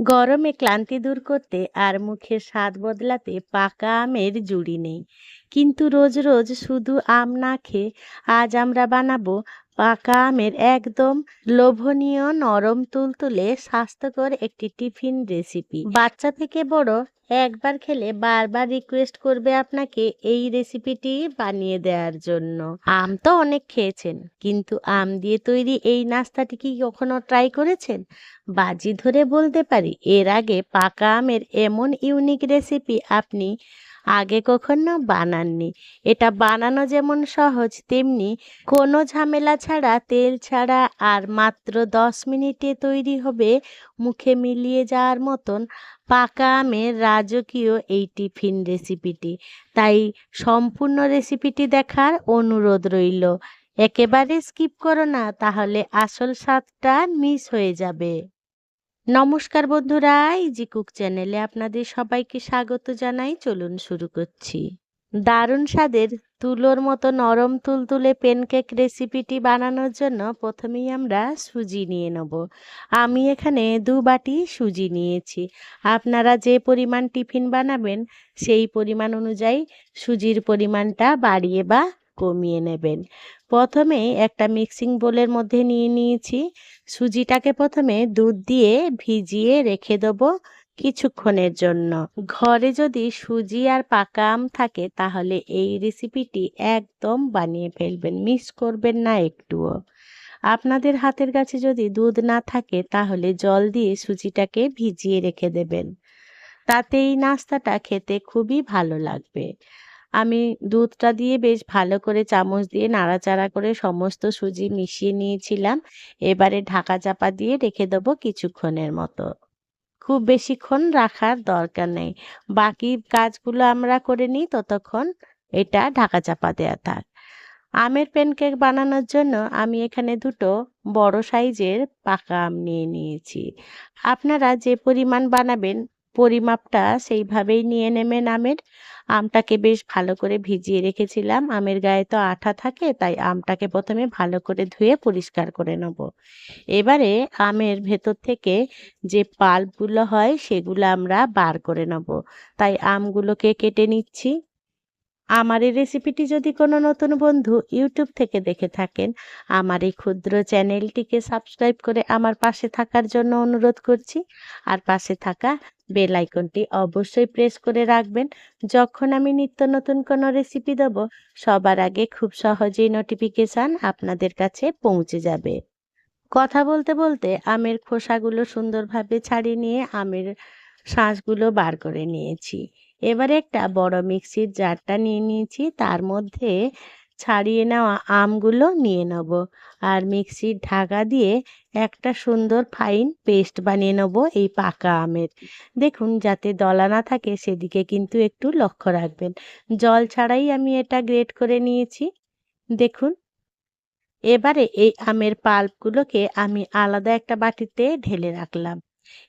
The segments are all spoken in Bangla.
গরমে ক্লান্তি দূর করতে আর মুখের স্বাদ বদলাতে পাকা আমের জুড়ি নেই। কিন্তু রোজ রোজ শুধু আম না খেয়ে আজ আমরা বানাবো পাকা আমের একদম লোভনীয় নরম তুলতুলে স্বাস্থ্যকর একটি টিফিন রেসিপি। বাচ্চা থেকে বড় একবার খেলে বারবার রিকোয়েস্ট করবে আপনাকে এই রেসিপিটি বানিয়ে দেওয়ার জন্য। আম তো অনেক খেয়েছেন, কিন্তু আম দিয়ে তৈরি এই নাস্তাটি কি কখনো ট্রাই করেছেন? বাজি ধরে বলতে পারি এর আগে পাকা আমের এমন ইউনিক রেসিপি আপনি আগে কখনো বানাননি। এটা বানানো যেমন সহজ, তেমনি কোনো ঝামেলা ছাড়া, তেল ছাড়া, আর মাত্র 10 মিনিটে তৈরি হবে মুখে মিলিয়ে যাওয়ার মতন পাকা আমের রাজকীয় এই টিফিন রেসিপিটি। তাই সম্পূর্ণ রেসিপিটি দেখার অনুরোধ রইল। একেবারে স্কিপ করো না, তাহলে আসল স্বাদটা মিস হয়ে যাবে। নমস্কার বন্ধুরা, ইজি কুক চ্যানেলে আপনাদের সবাইকে স্বাগত জানাই। চলুন শুরু করছি। দারুণ স্বাদের তুলোর মতো নরম তুলতুলে প্যানকেক রেসিপিটি বানানোর জন্য প্রথমেই আমরা সুজি নিয়ে নেব। আমি এখানে 2 বাটি সুজি নিয়েছি। আপনারা যে পরিমাণ টিফিন বানাবেন সেই পরিমাণ অনুযায়ী সুজির পরিমাণটা বাড়িয়ে বা কমিয়ে নেবেন। প্রথমে একটা মিক্সিং বোলের মধ্যে নিয়ে নিয়েছি। সুজিটাকে প্রথমে দুধ দিয়ে ভিজিয়ে রেখে দেবো কিছুক্ষণের জন্য। ঘরে যদি সুজি আর পাকা আম থাকে তাহলে এই রেসিপিটি একদম বানিয়ে ফেলবেন, মিস করবেন না একটুও। আপনাদের হাতের কাছে যদি দুধ না থাকে তাহলে জল দিয়ে সুজিটাকে ভিজিয়ে রেখে দেবেন, তাতে এই নাস্তাটা খেতে খুবই ভালো লাগবে। আমি দুধটা দিয়ে বেশ ভালো করে চামচ দিয়ে নাড়াচাড়া করে সমস্ত সুজি মিশিয়ে নিয়েছিলাম। এবারে ঢাকা চাপা দিয়ে রেখে দেবো কিছুক্ষণের মতো। খুব বেশিক্ষণ রাখার দরকার নেই। বাকি কাজগুলো আমরা করে নিই, ততক্ষণ এটা ঢাকা চাপা দেওয়া থাক। আমের প্যানকেক বানানোর জন্য আমি এখানে 2টো বড় সাইজের পাকা আম নিয়ে নিয়েছি। আপনারা যে পরিমাণ বানাবেন পরিমাপটা সেইভাবেই নিয়ে নেবেন আমের। আমটাকে বেশ ভালো করে ভিজিয়ে রেখেছিলাম। আমের গায়ে তো আঠা থাকে, তাই আমটাকে প্রথমে ভালো করে ধুয়ে পরিষ্কার করে নেব। এবারে আমের ভেতর থেকে যে পাল্পগুলো হয় সেগুলো আমরা বার করে নেব। তাই আমগুলোকে কেটে নিচ্ছি। আমার এই রেসিপিটি যদি কোনো নতুন বন্ধু ইউটিউব থেকে দেখে থাকেন, আমার এই ক্ষুদ্র চ্যানেলটিকে সাবস্ক্রাইব করে আমার পাশে থাকার জন্য অনুরোধ করছি। আর পাশে থাকা বেল আইকনটি অবশ্যই প্রেস করে রাখবেন। যখন আমি নিত্য নতুন কোনো রেসিপি দেব, সবার আগে খুব সহজেই নোটিফিকেশান আপনাদের কাছে পৌঁছে যাবে। কথা বলতে বলতে আমের খোসাগুলো সুন্দরভাবে ছাড়িয়ে নিয়ে আমের শাঁসগুলো বার করে নিয়েছি। এবারে একটা বড় মিক্সির জারটা নিয়ে নিয়েছি, তার মধ্যে ছাড়িয়ে নেওয়া আমগুলো নিয়ে নেব। আর মিক্সির ঢাকা দিয়ে একটা সুন্দর ফাইন পেস্ট বানিয়ে নেব এই পাকা আমের। দেখুন, যাতে দলা না থাকে সেদিকে কিন্তু একটু লক্ষ্য রাখবেন। জল ছাড়াই আমি এটা গ্রেট করে নিয়েছি। দেখুন, এবারে এই আমের পাল্পগুলোকে আমি আলাদা একটা বাটিতে ঢেলে রাখলাম।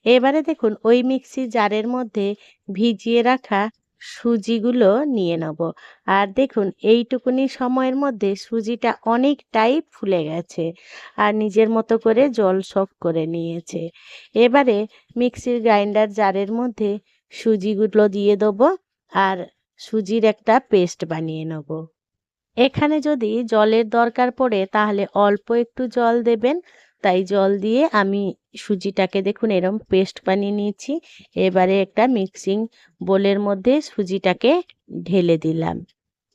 এবারে দেখুন, ওই মিক্সি জারের মধ্যে ভিজিয়ে রাখা সুজিগুলো নিয়ে নেব। আর দেখুন, এইটুকুনি সময়ের মধ্যে সুজিটা অনেকটাই ফুলে গেছে আর নিজের মতো করে জল শোক করে নিয়েছে। এবারে মিক্সির গ্রাইন্ডার জারের মধ্যে সুজিগুলো দিয়ে দেবো আর সুজির একটা পেস্ট বানিয়ে নেব। এখানে যদি জলের দরকার পড়ে তাহলে অল্প একটু জল দেবেন। তাই জল দিয়ে আমি সুজিটাকে দেখুন এরম পেস্ট বানিয়ে নিয়েছি। এবারে একটা মিক্সিং বোলের মধ্যে সুজিটাকে ঢেলে দিলাম।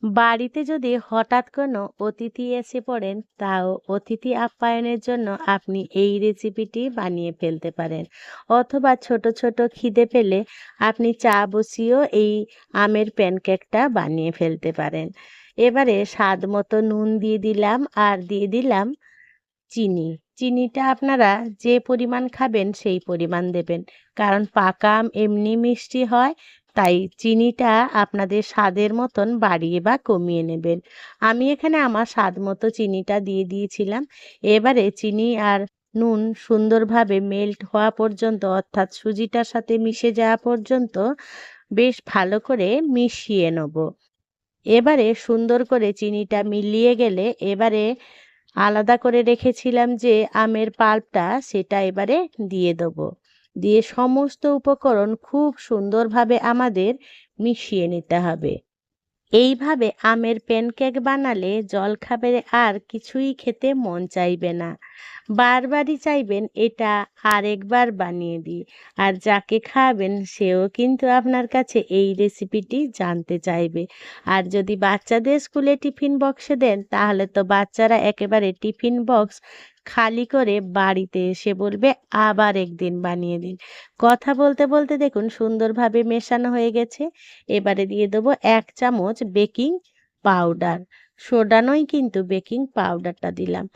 বাড়িতে যদি হঠাৎ কোনো অতিথি এসে পড়েন, তাও অতিথি আপ্যায়নের জন্য আপনি এই রেসিপিটি বানিয়ে ফেলতে পারেন। অথবা ছোট ছোট খিদে পেলে আপনি চা বসিয়েও এই আমের প্যানকেকটা বানিয়ে ফেলতে পারেন। এবারে স্বাদ মতো নুন দিয়ে দিলাম আর দিয়ে দিলাম চিনি। চিনিটা আপনারা যে পরিমাণ খাবেন সেই পরিমাণ দেবেন, কারণ পাকা আম এমনি মিষ্টি হয়। তাই চিনিটা আপনাদের স্বাদের মতন বাড়িয়ে বা কমিয়ে নেবেন। আমি এখানে আমার স্বাদ মতো চিনিটা দিয়ে দিয়েছিলাম। এবারে চিনি আর নুন সুন্দরভাবে মেল্ট হওয়া পর্যন্ত, অর্থাৎ সুজিটার সাথে মিশে যাওয়া পর্যন্ত বেশ ভালো করে মিশিয়ে নেব। এবারে সুন্দর করে চিনিটা মিলিয়ে গেলে এবারে আলাদা করে রেখেছিলাম যে আমের পাল্পটা, সেটা এবারে দিয়ে দেবো। দিয়ে সমস্ত উপকরণ খুব সুন্দরভাবে আমাদের মিশিয়ে নিতে হবে। এইভাবে আমের প্যানকেক বানালে জলখাবারে আর কিছুই খেতে মন চাইবে না, বারবারই চাইবেন এটা আরেকবার বানিয়ে দিই। আর যাকে খাওয়াবেন সেও কিন্তু আপনার কাছে এই রেসিপিটি জানতে চাইবে। আর যদি বাচ্চাদের স্কুলে টিফিন বক্সে দেন তাহলে তো বাচ্চারা একেবারে টিফিন বক্স খালি করে বাড়িতে এসে বলবে আবার একদিন বানিয়ে দিন। কথা বলতে বলতে দেখুন সুন্দরভাবে মেশানো হয়ে গেছে। এবারে দিয়ে দেবো 1 চামচ বেকিং পাউডার। সোডা নয় কিন্তু, বেকিং পাউডারটা দিলাম।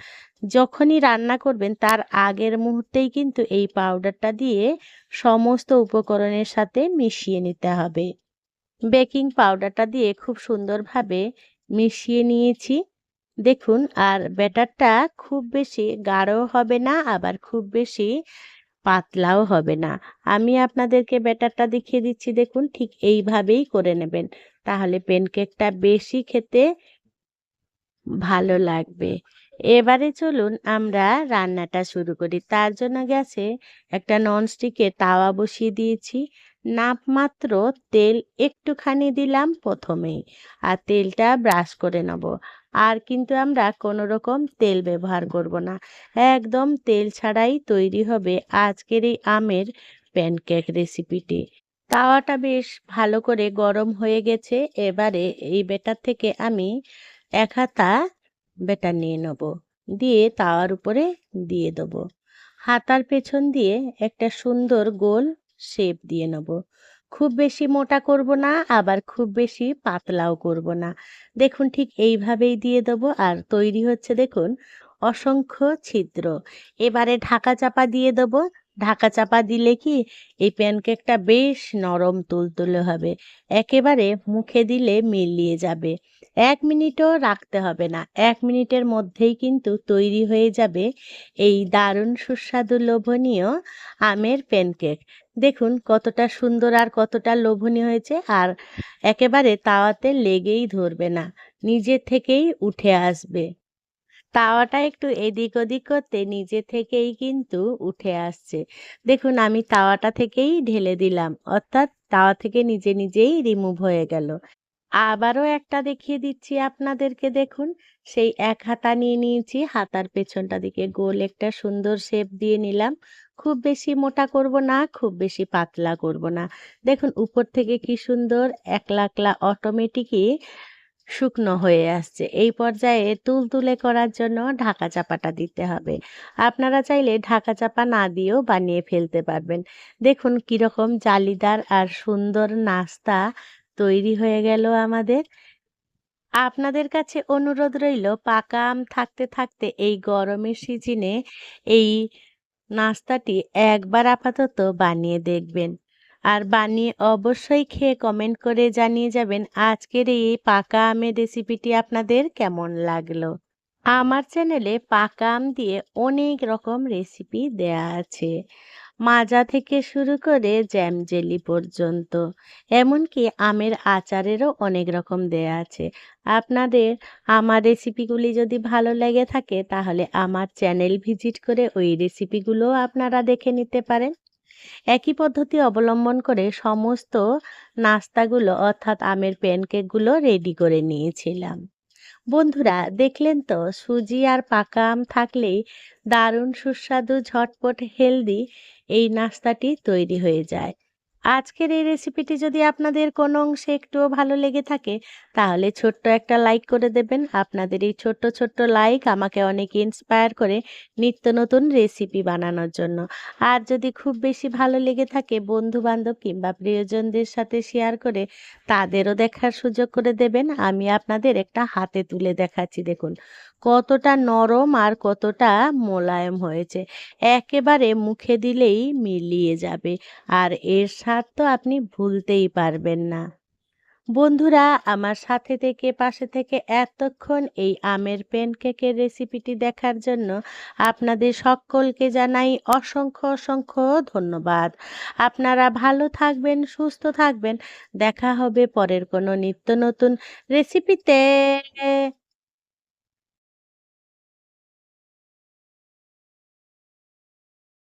যখনই রান্না করবেন তার আগের মুহূর্তেই কিন্তু এই পাউডারটা দিয়ে সমস্ত উপকরণের সাথে মিশিয়ে নিতে হবে। বেকিং পাউডারটা দিয়ে খুব সুন্দরভাবে মিশিয়ে নিয়েছি। দেখুন, আর ব্যাটারটা খুব বেশি গাঢ়ও হবে না, আবার খুব বেশি পাতলাও হবে না। আমি আপনাদেরকে ব্যাটারটা দেখিয়ে দিচ্ছি, দেখুন ঠিক এইভাবেই করে নেবেন, তাহলে প্যানকেকটা বেশি খেতে ভালো লাগবে। এবারে চলুন আমরা রান্নাটা শুরু করি। তার জন্য গ্যাসে একটা ননস্টিকের তাওয়া বসিয়ে দিয়েছি। নামমাত্র তেল একটুখানি দিলাম প্রথমেই, আর তেলটা ব্রাশ করে নেব। আর কিন্তু আমরা কোনো রকম তেল ব্যবহার করব না, একদম তেল ছাড়াই তৈরি হবে আজকের এই আমের প্যানকেক রেসিপিটি। তাওয়াটা বেশ ভালো করে গরম হয়ে গেছে। এবারে এই ব্যাটার থেকে আমি 1 হাতা ব্যাটার নিয়ে নেব, দিয়ে তাওয়ার উপরে দিয়ে দেবো। হাতার পেছন দিয়ে একটা সুন্দর গোল শেপ দিয়ে নেব। খুব বেশি মোটা করব না, আবার খুব বেশি পাতলাও করব না। দেখুন ঠিক এইভাবেই দিয়ে দেবো। আর তৈরি হচ্ছে দেখুন অসংখ্য ছিদ্র। এবারে ঢাকা চাপা দিয়ে দেবো। ঢাকা চাপা দিলে কি এই প্যানকেকটা বেশ নরম তুলতুলে হবে, একেবারে মুখে দিলে মিলিয়ে যাবে। 1 মিনিটও রাখতে হবে না, 1 মিনিটের মধ্যেই কিন্তু তৈরি হয়ে যাবে এই দারুণ সুস্বাদু লোভনীয় আমের প্যানকেক। দেখুন কতটা সুন্দর আর কতটা লোভনীয় হয়েছে, আর একেবারে তাওয়াতে লেগেই ধরবে না, নিজে থেকেই উঠে আসবে। তাওয়াটা একটু এদিক ওদিক করতে নিজে থেকেই কিন্তু উঠে আসছে। দেখুন আমি তাওয়াটা থেকেই ঢেলে দিলাম, অর্থাৎ তাওয়া থেকে নিজে নিজেই রিমুভ হয়ে গেল। আবারও একটা দেখিয়ে দিচ্ছি আপনাদেরকে, দেখুন সেই 1 হাতা নিয়ে নিয়েছি, হাতার পেছনটা দিকে গোল একটা সুন্দর শেপ দিয়ে নিলাম। খুব বেশি মোটা করব না, খুব বেশি পাতলা করব না। দেখুন উপর থেকে কি সুন্দর একলা একলা অটোমেটিকই শুকনো হয়ে আসছে। এই পর্যায়ে তুলতুলে করার জন্য ঢাকা চাপাটা দিতে হবে। আপনারা চাইলে ঢাকা চাপা না দিয়েও বানিয়ে ফেলতে পারবেন। দেখুন কিরকম জালিদার আর সুন্দর নাস্তা তৈরি হয়ে গেল আমাদের। আপনাদের কাছে অনুরোধ রইল পাকা আম থাকতে থাকতে এই গরমের সিজনে এই নাস্তাটি একবার আপাতত বানিয়ে দেখবেন। আর বানিয়ে অবশ্যই খেয়ে কমেন্ট করে জানিয়ে যাবেন আজকের এই পাকা আমের রেসিপিটি আপনাদের কেমন লাগলো। আমার চ্যানেলে পাকা আম দিয়ে অনেক রকম রেসিপি দেয়া আছে, মাজা থেকে শুরু করে জ্যাম জেলি পর্যন্ত, এমনকি আমের আচারেরও অনেক রকম দেয়া আছে। আপনাদের আমার রেসিপিগুলি যদি ভালো লেগে থাকে তাহলে আমার চ্যানেল ভিজিট করে ওই রেসিপিগুলোও আপনারা দেখে নিতে পারেন। একই পদ্ধতি অবলম্বন করে সমস্ত নাস্তাগুলো অর্থাৎ আমের প্যানকেকগুলো রেডি করে নিয়েছিলাম। বন্ধুরা দেখলেন তো, সুজি আর পাকা আম থাকলেই দারুণ সুস্বাদু ঝটপট হেলদি এই নাস্তাটি তৈরি হয়ে যায়। আজকের এই রেসিপিটি যদি আপনাদের কোনো অংশে একটুও ভালো লেগে থাকে তাহলে ছোট্ট একটা লাইক করে দেবেন। আপনাদের এই ছোট্ট ছোট্ট লাইক আমাকে অনেক ইন্সপায়ার করে নিত্য নতুন রেসিপি বানানোর জন্য। আর যদি খুব বেশি ভালো লেগে থাকে বন্ধু বান্ধব কিংবা প্রিয়জনদের সাথে শেয়ার করে তাদেরও দেখার সুযোগ করে দেবেন। আমি আপনাদের একটা হাতে তুলে দেখাচ্ছি, দেখুন কতটা নরম আর কতটা মোলায়েম হয়েছে, একেবারে মুখে দিলেই মিলিয়ে যাবে। আর এর স্বাদ তো আপনি ভুলতেই পারবেন না। বন্ধুরা আমার সাথে থেকে পাশে থেকে এতক্ষণ এই আমের প্যানকেকের রেসিপিটি দেখার জন্য আপনাদের সকলকে জানাই অসংখ্য অসংখ্য ধন্যবাদ। আপনারা ভালো থাকবেন, সুস্থ থাকবেন। দেখা হবে পরের কোনো নিত্য নতুন রেসিপিতে।